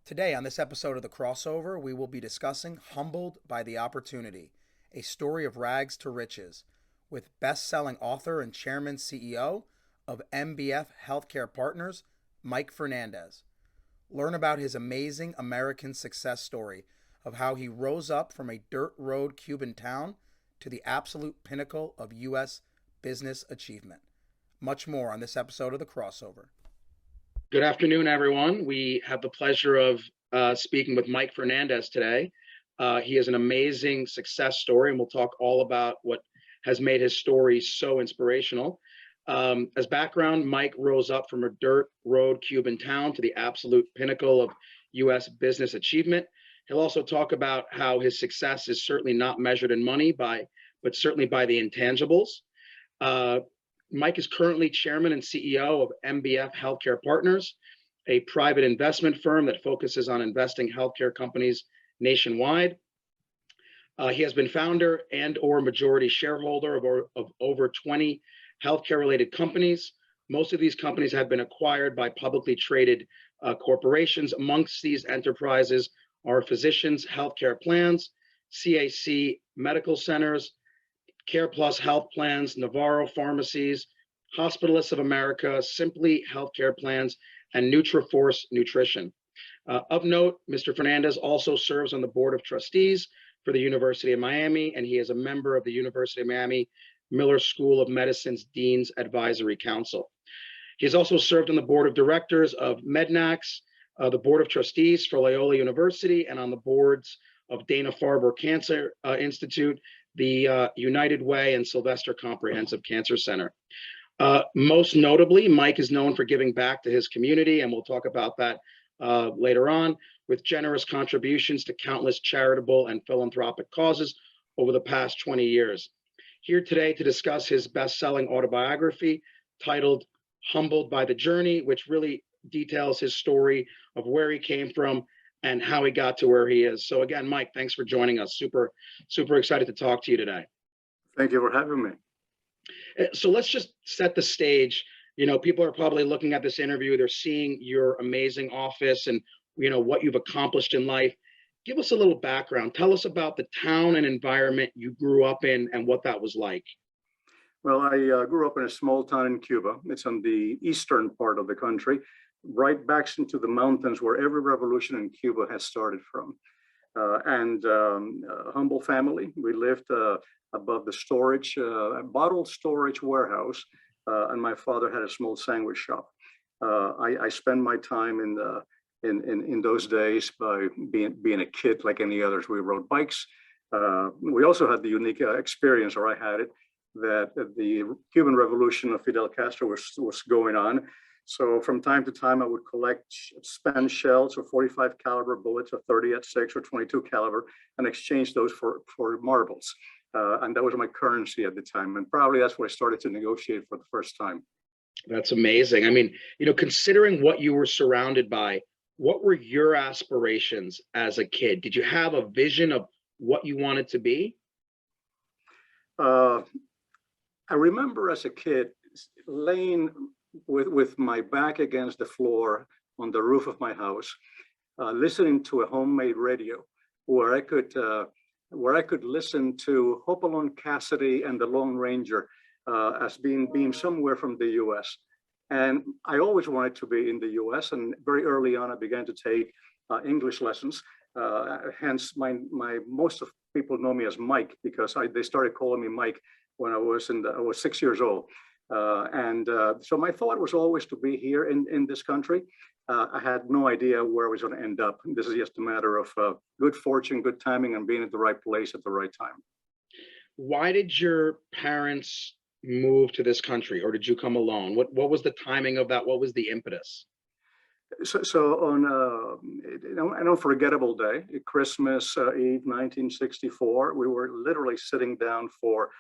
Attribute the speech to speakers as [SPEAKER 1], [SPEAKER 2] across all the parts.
[SPEAKER 1] Today, on this episode of The Crossover, we will be discussing Humbled by the Opportunity, a story of rags to riches, with best-selling author and chairman CEO of MBF Healthcare Partners, Mike Fernandez. Learn about his amazing American success story of how he rose up from a dirt road Cuban town to the absolute pinnacle of U.S. business achievement. Much more on this episode of The Crossover.
[SPEAKER 2] Good afternoon, everyone. We have the pleasure of speaking with Mike Fernandez today. He has an amazing success story, and we'll talk all about what has made his story so inspirational. As background, Mike rose up from a dirt road Cuban town to the absolute pinnacle of U.S. business achievement. He'll also talk about how his success is certainly not measured in money, but certainly by the intangibles. Mike is currently chairman and CEO of MBF Healthcare Partners, a private investment firm that focuses on investing healthcare companies nationwide. He has been founder and or majority shareholder of over 20 healthcare-related companies. Most of these companies have been acquired by publicly traded corporations. Amongst these enterprises are Physicians Healthcare Plans, CAC Medical Centers, CarePlus Health Plans, Navarro Pharmacies, Hospitalists of America, Simply Healthcare Plans, and Nutri-Force Nutrition. Of note, Mr. Fernandez also serves on the board of trustees for the University of Miami, and he is a member of the University of Miami Miller School of Medicine's Dean's Advisory Council. He has also served on the board of directors of Mednax, the board of trustees for Loyola University, and on the boards of Dana-Farber Cancer Institute, the United Way, and Sylvester Comprehensive Cancer Center. Most notably, Mike is known for giving back to his community, and we'll talk about that later on, with generous contributions to countless charitable and philanthropic causes over the past 20 years. Here today to discuss his best-selling autobiography titled Humbled by the Journey, which really details his story of where he came from and how he got to where he is. So again, Mike, thanks for joining us. Super excited to talk to you today.
[SPEAKER 3] Thank you for having me.
[SPEAKER 2] So let's just set the stage. You know, people are probably looking at this interview, they're seeing your amazing office and, you know, what you've accomplished in life. Give us a little background. Tell us about the town and environment you grew up in and what that was like.
[SPEAKER 3] Well, I grew up in a small town in Cuba. It's on the eastern part of the country, right back into the mountains where every revolution in Cuba has started from. A humble family. We lived above the storage, bottle storage warehouse, and my father had a small sandwich shop. I spent my time in those days by being a kid like any others. We rode bikes. We also had the unique experience, or I had it, that the Cuban Revolution of Fidel Castro was going on. So from time to time, I would collect spent shells or 45 caliber bullets, or 30-06 or 22 caliber, and exchange those for marbles. And that was my currency at the time. And probably that's where I started to negotiate for the first time.
[SPEAKER 2] That's amazing. I mean, you know, considering what you were surrounded by, what were your aspirations as a kid? Did you have a vision of what you wanted to be?
[SPEAKER 3] I remember as a kid laying with my back against the floor on the roof of my house, listening to a homemade radio where I could listen to Hopalong Cassidy and the Lone Ranger as being somewhere from the U.S. And I always wanted to be in the U.S. And very early on, I began to take English lessons. Hence, most of people know me as Mike because they started calling me Mike when I was 6 years old. So my thought was always to be here in this country. I had no idea where I was going to end up. This is just a matter of good fortune, good timing, and being at the right place at the right time.
[SPEAKER 2] Why did your parents move to this country, or did you come alone? What was the timing of that? What was the impetus?
[SPEAKER 3] So on an unforgettable day, Christmas Eve 1964, we were literally sitting down for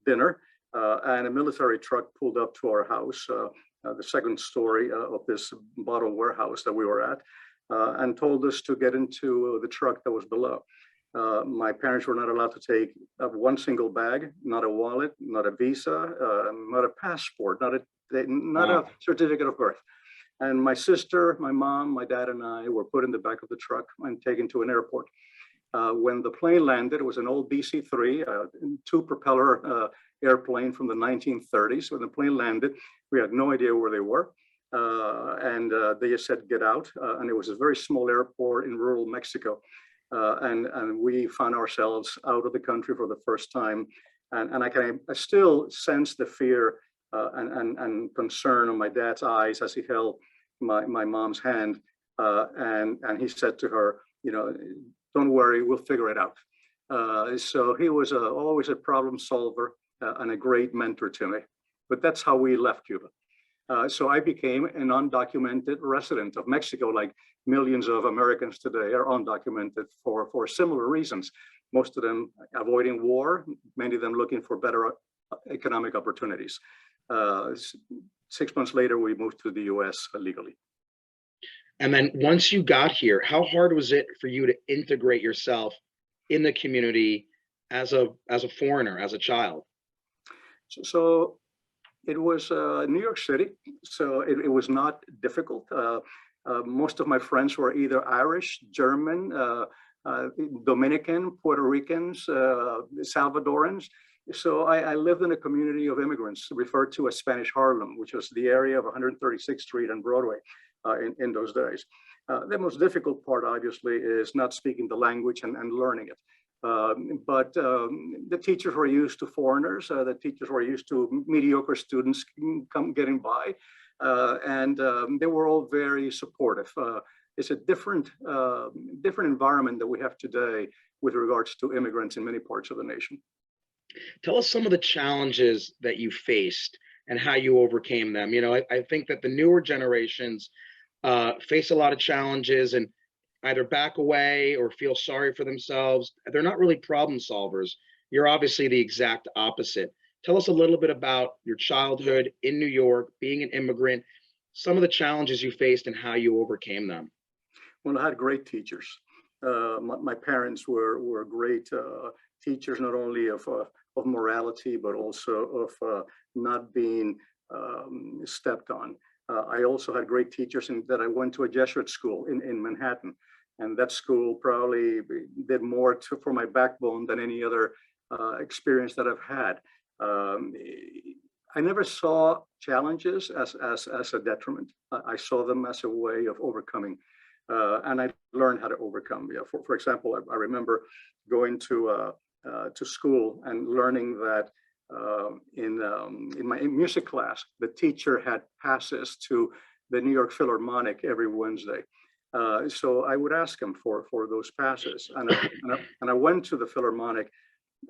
[SPEAKER 3] dinner. And a military truck pulled up to our house, the second story of this bottle warehouse that we were at, and told us to get into the truck that was below. My parents were not allowed to take one single bag, not a wallet, not a visa, not a passport, not a certificate of birth. And my sister, my mom, my dad, and I were put in the back of the truck and taken to an airport. When the plane landed, it was an old DC-3, two-propeller airplane from the 1930s. When the plane landed, we had no idea where they were. And they just said, get out. And it was a very small airport in rural Mexico. And we found ourselves out of the country for the first time. And I still sense the fear and concern on my dad's eyes as he held my mom's hand. And he said to her, don't worry, we'll figure it out. So he was always a problem solver and a great mentor to me. But that's how we left Cuba. So I became an undocumented resident of Mexico, like millions of Americans today are undocumented for similar reasons. Most of them avoiding war, many of them looking for better economic opportunities. 6 months later, we moved to the US legally.
[SPEAKER 2] And then once you got here, how hard was it for you to integrate yourself in the community as a foreigner, as a child?
[SPEAKER 3] So it was New York City, so it was not difficult. Most of my friends were either Irish, German, Dominican, Puerto Ricans, Salvadorans. So I lived in a community of immigrants referred to as Spanish Harlem, which was the area of 136th Street and Broadway in those days. The most difficult part, obviously, is not speaking the language and learning it. But the teachers were used to foreigners. The teachers were used to mediocre students getting by. And they were all very supportive. It's a different environment that we have today with regards to immigrants in many parts of the nation.
[SPEAKER 2] Tell us some of the challenges that you faced and how you overcame them. I think that the newer generations face a lot of challenges and either back away or feel sorry for themselves. They're not really problem solvers. You're obviously the exact opposite. Tell us a little bit about your childhood in New York, being an immigrant, some of the challenges you faced and how you overcame them.
[SPEAKER 3] Well, I had great teachers. My parents were great teachers, not only of morality, but also of not being stepped on. I also had great teachers that I went to a Jesuit school in Manhattan. And that school probably did more for my backbone than any other experience that I've had. I never saw challenges as a detriment. I saw them as a way of overcoming. And I learned how to overcome. For example, I remember going to school and learning that in my music class, the teacher had passes to the New York Philharmonic every Wednesday. So I would ask him for those passes. And I went to the Philharmonic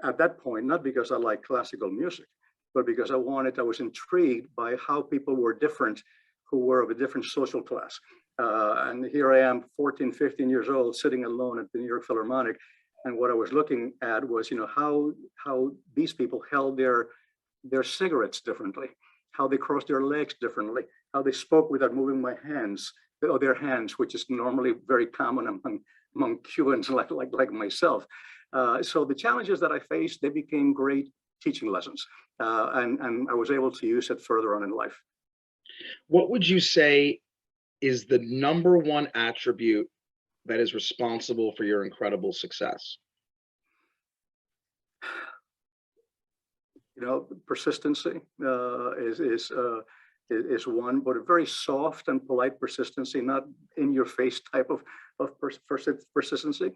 [SPEAKER 3] at that point, not because I liked classical music, but because I was intrigued by how people were different, who were of a different social class. And here I am, 14, 15 years old, sitting alone at the New York Philharmonic. And what I was looking at was, how these people held their cigarettes differently, how they crossed their legs differently, how they spoke without moving their hands, which is normally very common among Cubans like myself. So the challenges that I faced, they became great teaching lessons, and I was able to use it further on in life.
[SPEAKER 2] What would you say is the number one attribute that is responsible for your incredible success?
[SPEAKER 3] Persistency is one, but a very soft and polite persistency, not in your face type of persistency,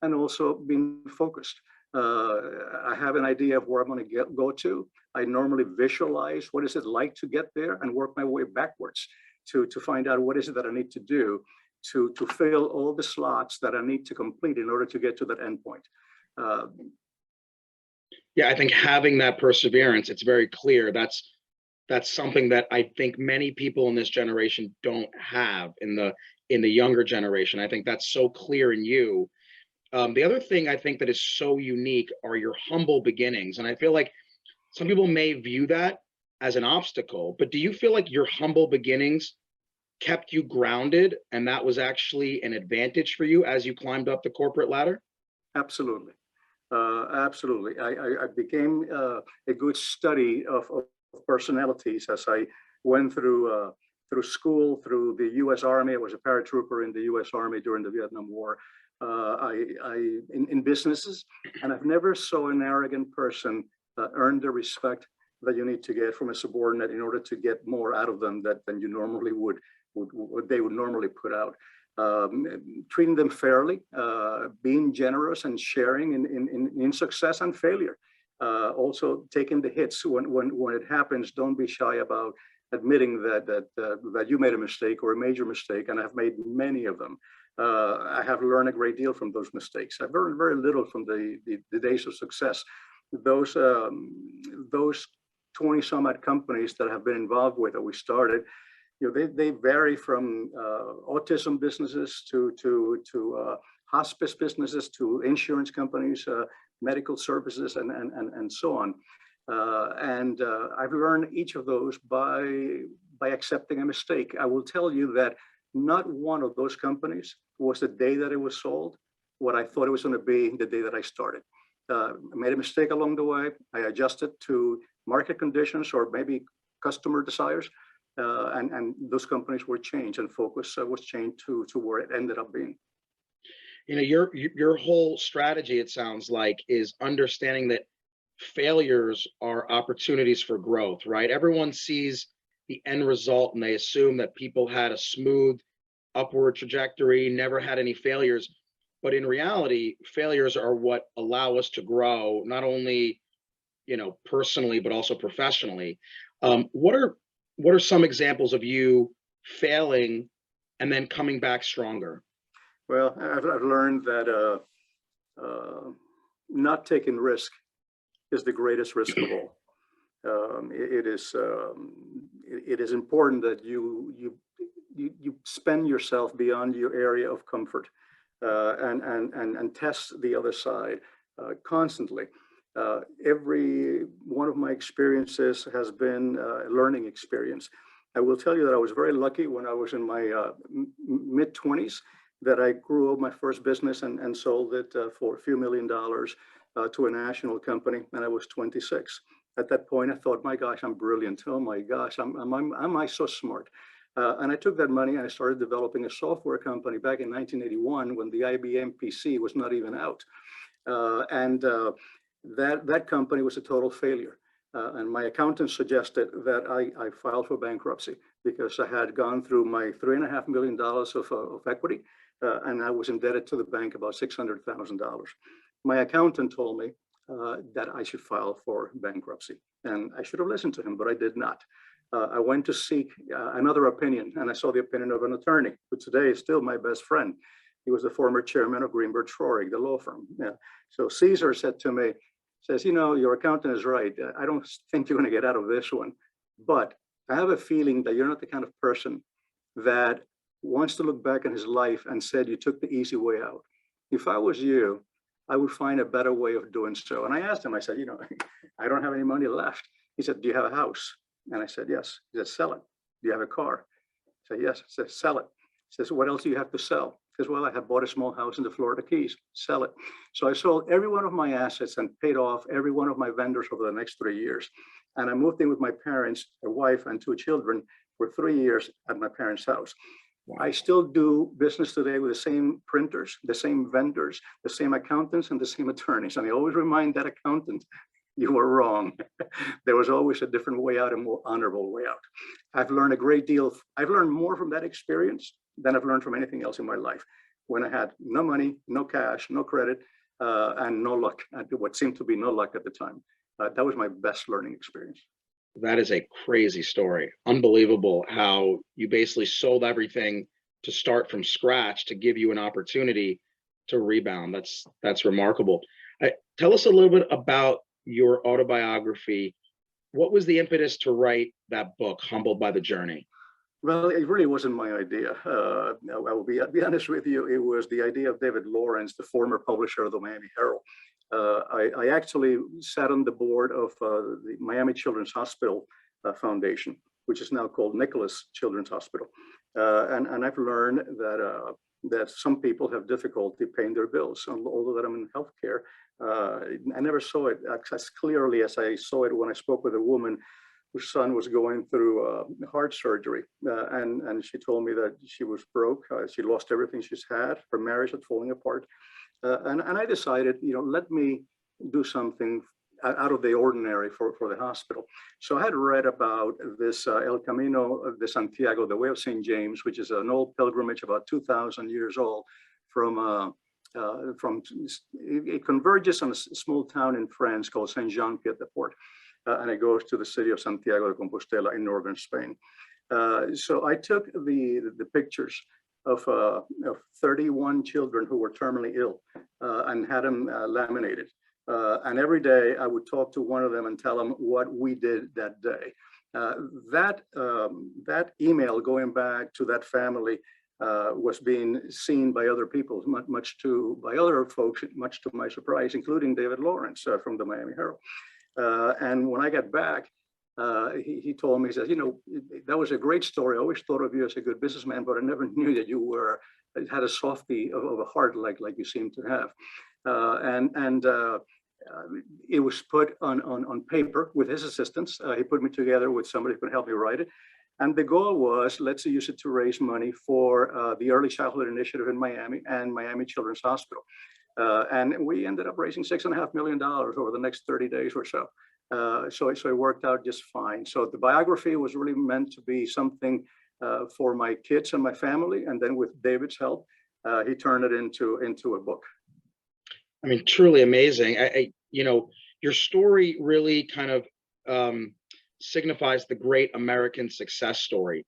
[SPEAKER 3] and also being focused. I have an idea of where I'm going to go to. I normally visualize what is it like to get there and work my way backwards to find out what is it that I need to do to fill all the slots that I need to complete in order to get to that endpoint.
[SPEAKER 2] Yeah, I think having that perseverance, it's very clear. That's something that I think many people in this generation don't have in the younger generation. I think that's so clear in you. The other thing I think that is so unique are your humble beginnings. And I feel like some people may view that as an obstacle, but do you feel like your humble beginnings kept you grounded and that was actually an advantage for you as you climbed up the corporate ladder?
[SPEAKER 3] Absolutely. Absolutely. I became a good study of personalities as I went through through school, through the U.S. Army. I was a paratrooper in the U.S. Army during the Vietnam War. In businesses, and I've never saw an arrogant person earn the respect that you need to get from a subordinate in order to get more out of them than you normally would what they would normally put out. Treating them fairly, being generous and sharing in success and failure. Also taking the hits when it happens. Don't be shy about admitting that you made a mistake or a major mistake, and I've made many of them. I have learned a great deal from those mistakes. I've learned very little from the days of success. Those 20 some odd companies that I've been involved with that we started, they vary from autism businesses to hospice businesses to insurance companies, medical services, and so on. And I've learned each of those by accepting a mistake. I will tell you that not one of those companies was the day that it was sold what I thought it was going to be the day that I started. I made a mistake along the way. I adjusted to market conditions or maybe customer desires, and those companies were changed, and focus was changed to where it ended up being.
[SPEAKER 2] Your whole strategy, it sounds like, is understanding that failures are opportunities for growth, right? Everyone sees the end result and they assume that people had a smooth upward trajectory, never had any failures. But in reality, failures are what allow us to grow, not only, personally, but also professionally. What are some examples of you failing and then coming back stronger?
[SPEAKER 3] Well, I've learned that not taking risk is the greatest risk of all. It is important that you spend yourself beyond your area of comfort and test the other side constantly. Every one of my experiences has been a learning experience. I will tell you that I was very lucky when I was in my mid-20s that I grew up my first business and sold it for a few $1 million to a national company, and I was 26. At that point, I thought, my gosh, I'm brilliant. Oh my gosh, am I so smart? And I took that money and I started developing a software company back in 1981 when the IBM PC was not even out. That company was a total failure. And my accountant suggested that I file for bankruptcy because I had gone through my $3.5 million of equity, and I was indebted to the bank about $600,000. My accountant told me that I should file for bankruptcy, and I should have listened to him, but I did not. I went to seek another opinion, and I saw the opinion of an attorney, who today is still my best friend. He was the former chairman of Greenberg Traurig, the law firm. Yeah. So Caesar said to me, says, your accountant is right. I don't think you're going to get out of this one, but I have a feeling that you're not the kind of person that wants to look back on his life and said you took the easy way out. If I was you, I would find a better way of doing so. And I asked him, I said, I don't have any money left. He said, do you have a house? And I said, yes. He said, sell it. Do you have a car? I said, yes. I said, sell it. He says, what else do you have to sell? He says, well, I have bought a small house in the Florida Keys. Sell it. So I sold every one of my assets and paid off every one of my vendors over the next 3 years. And I moved in with my parents, a wife and 2 children for 3 years at my parents' house. Wow. I still do business today with the same printers, the same vendors, the same accountants, and the same attorneys. And I always remind that accountant, you were wrong. There was always a different way out, a more honorable way out. I've learned a great deal. I've learned more from that experience than I've learned from anything else in my life. When I had no money, no cash, no credit, and no luck, what seemed to be no luck at the time. That was my best learning experience.
[SPEAKER 2] That is a crazy story. Unbelievable how you basically sold everything to start from scratch to give you an opportunity to rebound. That's remarkable. Tell us a little bit about your autobiography. What was the impetus to write that book, Humbled by the Journey?
[SPEAKER 3] Well, it really wasn't my idea. I will be honest with you. It was the idea of David Lawrence, the former publisher of the Miami Herald. I actually sat on the board of the Miami Children's Hospital Foundation, which is now called Nicholas Children's Hospital. And I've learned that some people have difficulty paying their bills. Although that I'm in healthcare, I never saw it as clearly as I saw it when I spoke with a woman whose son was going through heart surgery. And she told me that she was broke. She lost everything she's had. Her marriage had fallen apart. And I decided, let me do something out of the ordinary for the hospital. So I had read about this El Camino de Santiago, the Way of St. James, which is an old pilgrimage about 2,000 years old from it converges on a small town in France called Saint-Jean-Pied-de-Port, and it goes to the city of Santiago de Compostela in northern Spain. So I took the pictures of 31 children who were terminally ill and had them laminated. And every day I would talk to one of them and tell them what we did that day. That email going back to that family was being seen by other people, by other folks, much to my surprise, including David Lawrence from the Miami Herald. And when I got back, he told me, he says, that was a great story. I always thought of you as a good businessman, but I never knew that you had a softie of a heart like you seem to have. It was put on paper with his assistance. He put me together with somebody who could help me write it. And the goal was, let's use it to raise money for the Early Childhood Initiative in Miami and Miami Children's Hospital. And we ended up raising $6.5 million over the next 30 days or so. So it worked out just fine. So the biography was really meant to be something for my kids and my family. And then with David's help, he turned it into a book.
[SPEAKER 2] I mean, truly amazing. Your story really kind of signifies the great American success story.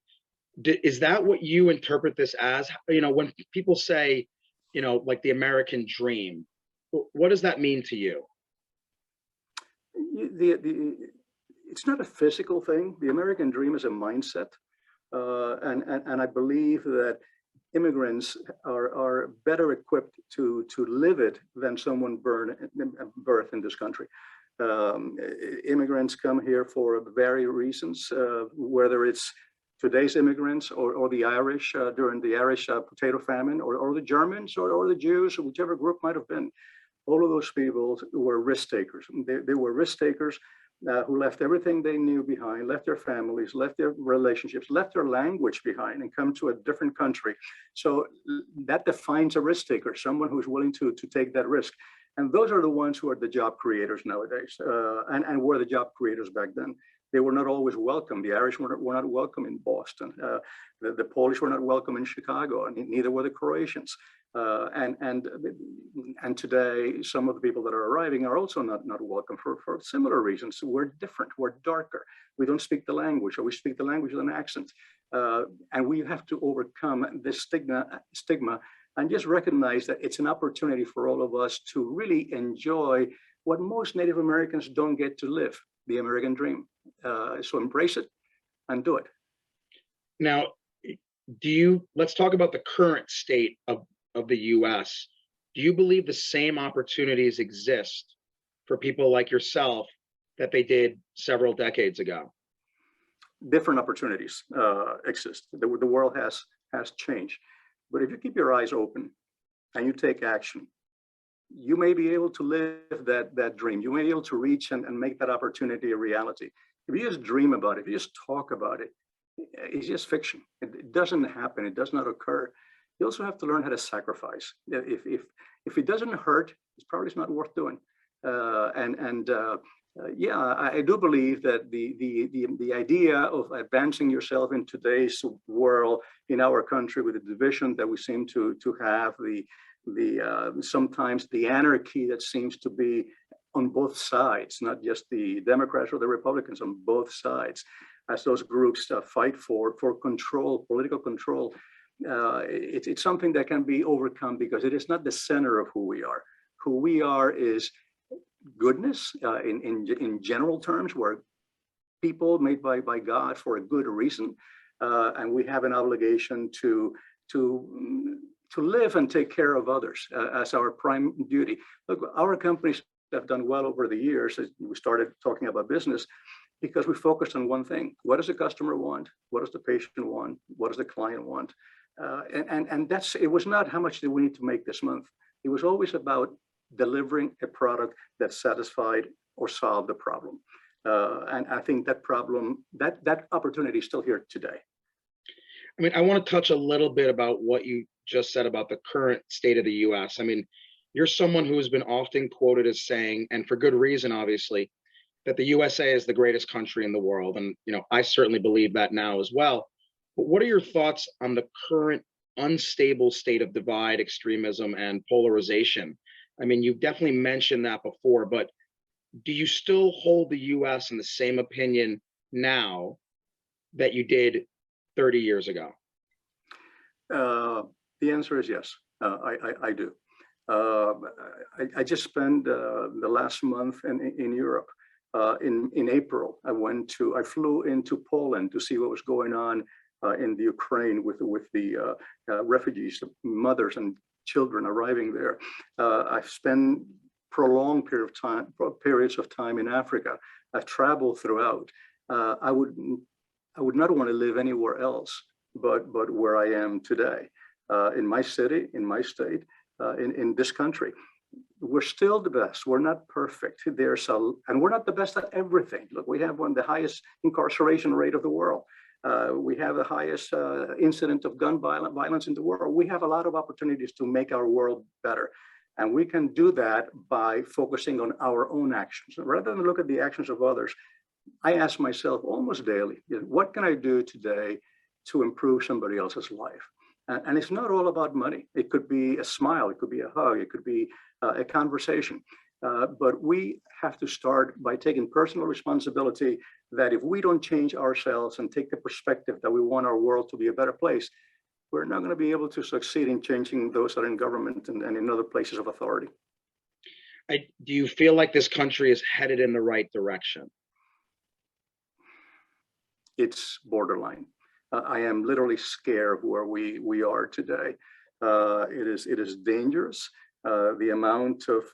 [SPEAKER 2] Is that what you interpret this as? When people say, like the American dream, what does that mean to you?
[SPEAKER 3] It's not a physical thing. The American dream is a mindset. And I believe that immigrants are better equipped to live it than someone birthed in this country. Immigrants come here for various reasons, whether it's today's immigrants or the Irish during the Irish potato famine, or the Germans or the Jews, or whichever group might have been. All of those people were risk takers. They were risk takers who left everything they knew behind, left their families, left their relationships, left their language behind, and come to a different country. So that defines a risk taker, someone who's willing to take that risk. And those are the ones who are the job creators nowadays, and were the job creators back then. They were not always welcome. The Irish were not welcome in Boston. The Polish were not welcome in Chicago, and neither were the Croatians. And today, some of the people that are arriving are also not welcome for similar reasons. We're different. We're darker. We don't speak the language, or we speak the language with an accent. And we have to overcome this stigma and just recognize that it's an opportunity for all of us to really enjoy what most Native Americans don't get to live, the American dream. So embrace it and do it.
[SPEAKER 2] Now, let's talk about the current state of the US. Do you believe the same opportunities exist for people like yourself that they did several decades ago?
[SPEAKER 3] Different opportunities exist. The world has changed. But if you keep your eyes open and you take action, you may be able to live that dream. You may be able to reach and make that opportunity a reality. If you just dream about it, if you just talk about it, it's just fiction. It doesn't happen. It does not occur. You also have to learn how to sacrifice. If it doesn't hurt, it's probably not worth doing. Yeah, I do believe that the idea of advancing yourself in today's world, in our country, with the division that we seem to have, sometimes the anarchy that seems to be on both sides, not just the Democrats or the Republicans, on both sides, as those groups fight for control, political control. It's something that can be overcome because it is not the center of who we are. Who we are is goodness in general terms. We're people made by God for a good reason, and we have an obligation to live and take care of others as our prime duty. Look, our companies have done well over the years. As we started talking about business, because we focused on one thing: what does the customer want? What does the patient want? What does the client want? And that's, it was not how much do we need to make this month. It was always about delivering a product that satisfied or solved the problem. And I think that opportunity is still here today.
[SPEAKER 2] I mean, I want to touch a little bit about what you just said about the current state of the US. I mean, you're someone who has been often quoted as saying, and for good reason, obviously, that the USA is the greatest country in the world. And, I certainly believe that now as well. But what are your thoughts on the current unstable state of divide, extremism, and polarization? I mean, you've definitely mentioned that before, but do you still hold the US in the same opinion now that you did 30 years ago?
[SPEAKER 3] The answer is yes. I do. I just spent the last month in Europe. In April, I flew into Poland to see what was going on in the Ukraine with the refugees, mothers and children arriving there. I've spent prolonged periods of time in Africa. I've traveled throughout. I would not want to live anywhere else but where I am today, in my city, in my state, in this country. We're still the best. We're not perfect. And we're not the best at everything. Look, we have one of the highest incarceration rate of the world. We have the highest incident of gun violence in the world. We have a lot of opportunities to make our world better. And we can do that by focusing on our own actions. Rather than look at the actions of others, I ask myself almost daily, what can I do today to improve somebody else's life? And it's not all about money. It could be a smile, it could be a hug, it could be a conversation. But we have to start by taking personal responsibility that if we don't change ourselves and take the perspective that we want our world to be a better place, we're not going to be able to succeed in changing those that are in government and in other places of authority.
[SPEAKER 2] Do you feel like this country is headed in the right direction?
[SPEAKER 3] It's borderline. I am literally scared where we are today. It is dangerous. The amount of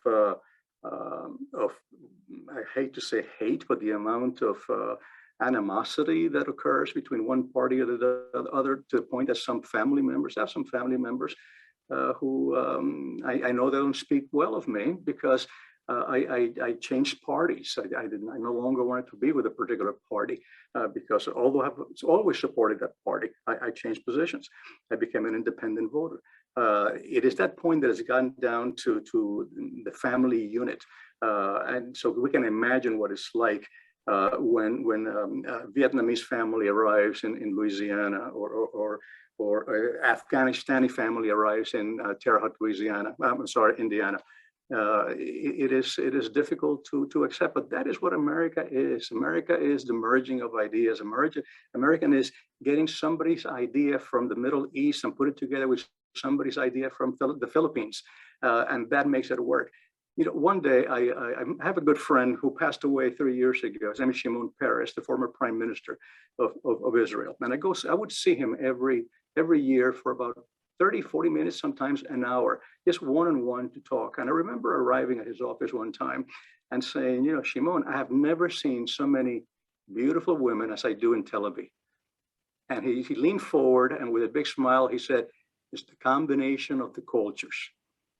[SPEAKER 3] I hate to say hate, but the amount of animosity that occurs between one party or the other, to the point that some family members who I know they don't speak well of me because I changed parties. I no longer wanted to be with a particular party because although I've always supported that party, I changed positions. I became an independent voter. It is that point that has gone down to the family unit. And so we can imagine what it's like when a Vietnamese family arrives in Louisiana or Afghanistani family arrives in Terre Haute, Louisiana. Indiana. It is difficult to accept, but that is what America is. America is the merging of ideas. American is getting somebody's idea from the Middle East and put it together with somebody's idea from the Philippines, and that makes it work. One day I have a good friend who passed away 3 years ago. His name is Shimon Peres, the former prime minister of Israel. And I would see him every year for about 30, 40 minutes, sometimes an hour, just one-on-one to talk. And I remember arriving at his office one time and saying, Shimon, I have never seen so many beautiful women as I do in Tel Aviv. And he leaned forward and with a big smile, he said, it's the combination of the cultures.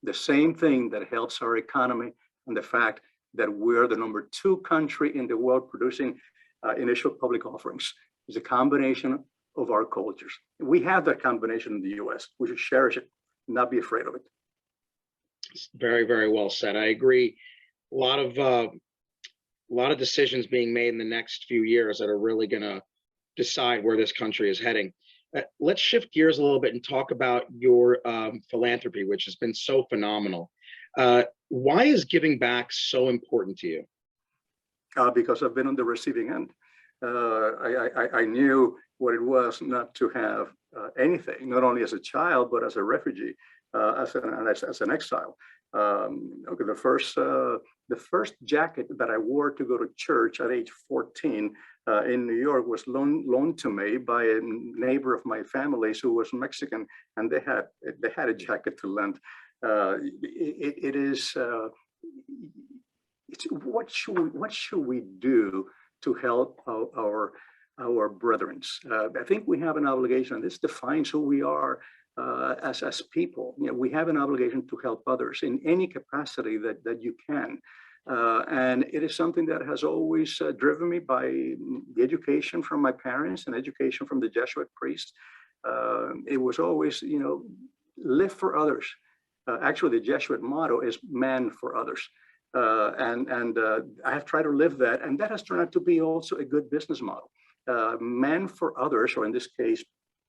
[SPEAKER 3] The same thing that helps our economy and the fact that we're the #2 country in the world producing initial public offerings is a combination of our cultures. We have that combination in the US. We should cherish it, not be afraid of it.
[SPEAKER 2] It's very, very well said. I agree. A lot of decisions being made in the next few years that are really going to decide where this country is heading. Let's shift gears a little bit and talk about your philanthropy, which has been so phenomenal. Why is giving back so important to you?
[SPEAKER 3] Because I've been on the receiving end. I knew what it was not to have anything, not only as a child, but as a refugee, as an exile. The first jacket that I wore to go to church at age 14 in New York was loaned to me by a neighbor of my family's who was Mexican, and they had a jacket to lend. What should we do to help our brethren? I think we have an obligation. This defines who we are as people. We have an obligation to help others in any capacity that you can. And it is something that has always driven me by the education from my parents and education from the Jesuit priest. It was always, live for others. Actually, the Jesuit motto is "Man for others," and I have tried to live that, and that has turned out to be also a good business model. Man for others, or in this case,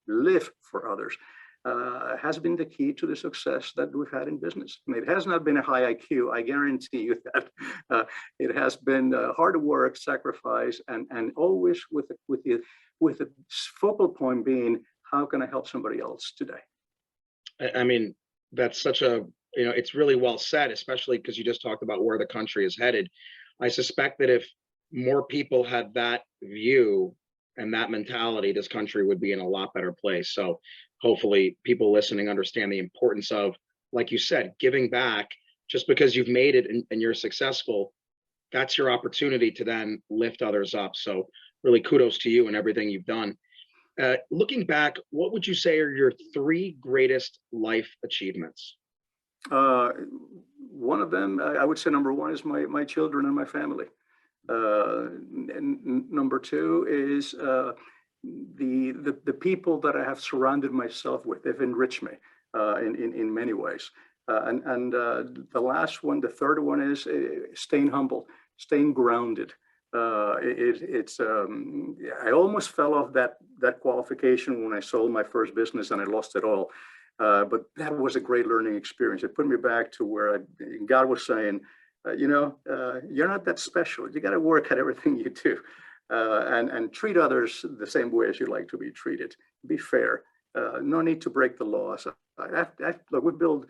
[SPEAKER 3] live for others, has been the key to the success that we've had in business. I mean, it has not been a high IQ, I guarantee you that. It has been hard work, sacrifice, and always with the focal point being, how can I help somebody else today?
[SPEAKER 2] I mean, that's such a, it's really well said, especially because you just talked about where the country is headed. I suspect that if more people had that view and that mentality, this country would be in a lot better place. So hopefully people listening understand the importance of, like you said, giving back. Just because you've made it and you're successful, that's your opportunity to then lift others up. So really kudos to you and everything you've done. Looking back, what would you say are your 3 greatest life achievements?
[SPEAKER 3] One of them, I would say number 1 is my children and my family. And number 2 is the people that I have surrounded myself with. They've enriched me in many ways. And the last one, the third one, is staying humble, staying grounded. I almost fell off that qualification when I sold my first business and I lost it all. But that was a great learning experience. It put me back to where God was saying, you're not that special. You got to work at everything you do, and treat others the same way as you like to be treated. Be fair. No need to break the laws. Look, we build a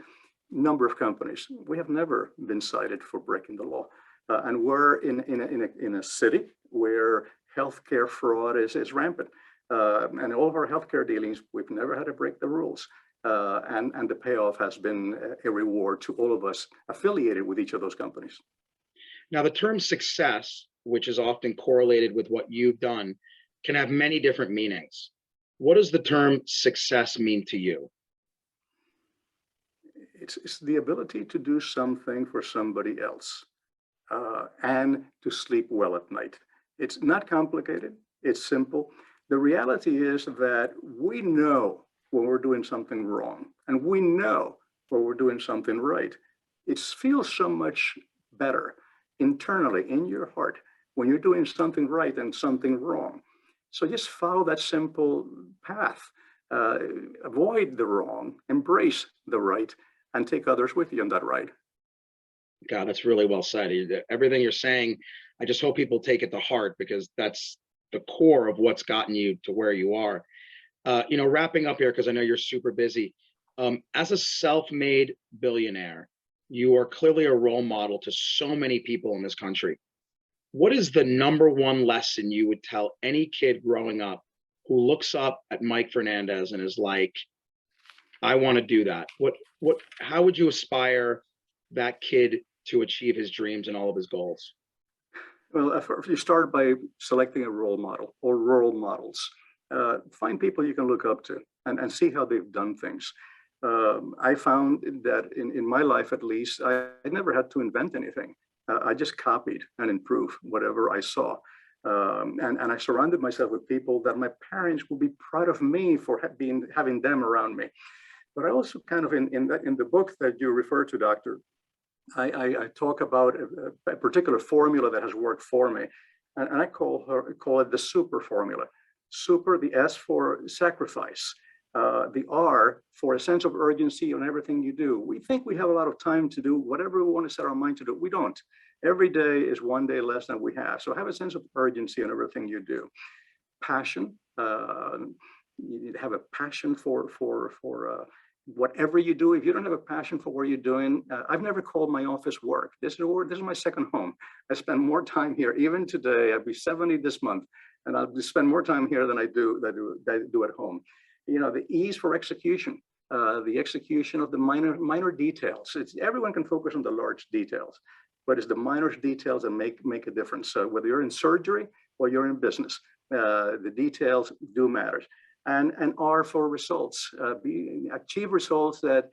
[SPEAKER 3] number of companies. We have never been cited for breaking the law. And we're in a city where healthcare fraud is rampant. And all of our healthcare dealings, we've never had to break the rules. And the payoff has been a reward to all of us affiliated with each of those companies.
[SPEAKER 2] Now, the term success, which is often correlated with what you've done, can have many different meanings. What does the term success mean to you?
[SPEAKER 3] It's the ability to do something for somebody else. And to sleep well at night. It's not complicated. It's simple. The reality is that we know when we're doing something wrong, and we know when we're doing something right. It feels so much better internally in your heart when you're doing something right and something wrong. So just follow that simple path. Avoid the wrong, embrace the right, and take others with you on that ride.
[SPEAKER 2] God, that's really well said. Everything you're saying, I just hope people take it to heart, because that's the core of what's gotten you to where you are. Wrapping up here, because I know you're super busy. As a self-made billionaire, you are clearly a role model to so many people in this country. What is the number 1 lesson you would tell any kid growing up who looks up at Mike Fernandez and is like, I want to do that? How would you aspire that kid to achieve his dreams and all of his goals?
[SPEAKER 3] Well, if you start by selecting a role model or role models, find people you can look up to and see how they've done things. I found that in my life, at least, I never had to invent anything. I just copied and improved whatever I saw. And I surrounded myself with people that my parents would be proud of me for having them around me. But I also kind of, in the book that you refer to, Doctor, I talk about a particular formula that has worked for me, and I call it the super formula. Super, the S for sacrifice, the R for a sense of urgency on everything you do. We think we have a lot of time to do whatever we want to set our mind to do. We don't. Every day is one day less than we have. So have a sense of urgency on everything you do. Passion. You have a passion for whatever you do. If you don't have a passion for what you're doing, I've never called my office work. This is my second home. I spend more time here. Even today, I'll be 70 this month, and I'll spend more time here than I do at home. The ease for execution, the execution of the minor details. Everyone can focus on the large details, but it's the minor details that make a difference. So whether you're in surgery or you're in business, the details do matter. And R for results. Achieve results that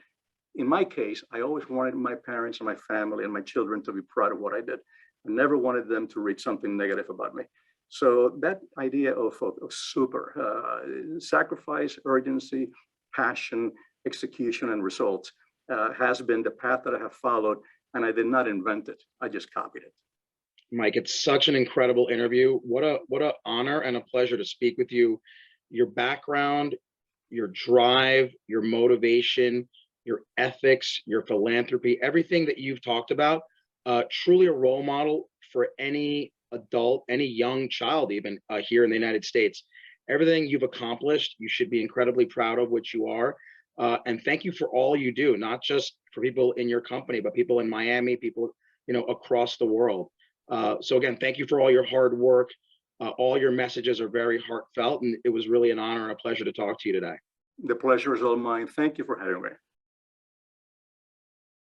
[SPEAKER 3] in my case, I always wanted my parents and my family and my children to be proud of what I did. I never wanted them to read something negative about me. So that idea of super sacrifice, urgency, passion, execution, and results has been the path that I have followed, and I did not invent it. I just copied it.
[SPEAKER 2] Mike, it's such an incredible interview. What a honor and a pleasure to speak with you. Your background, your drive, your motivation, your ethics, your philanthropy, everything that you've talked about, truly a role model for any adult, any young child, even here in the United States. Everything you've accomplished, you should be incredibly proud of what you are. And thank you for all you do, not just for people in your company, but people in Miami, people, across the world. So again, thank you for all your hard work. All your messages are very heartfelt, and it was really an honor and a pleasure to talk to you today.
[SPEAKER 3] The pleasure is all mine. Thank you for having me.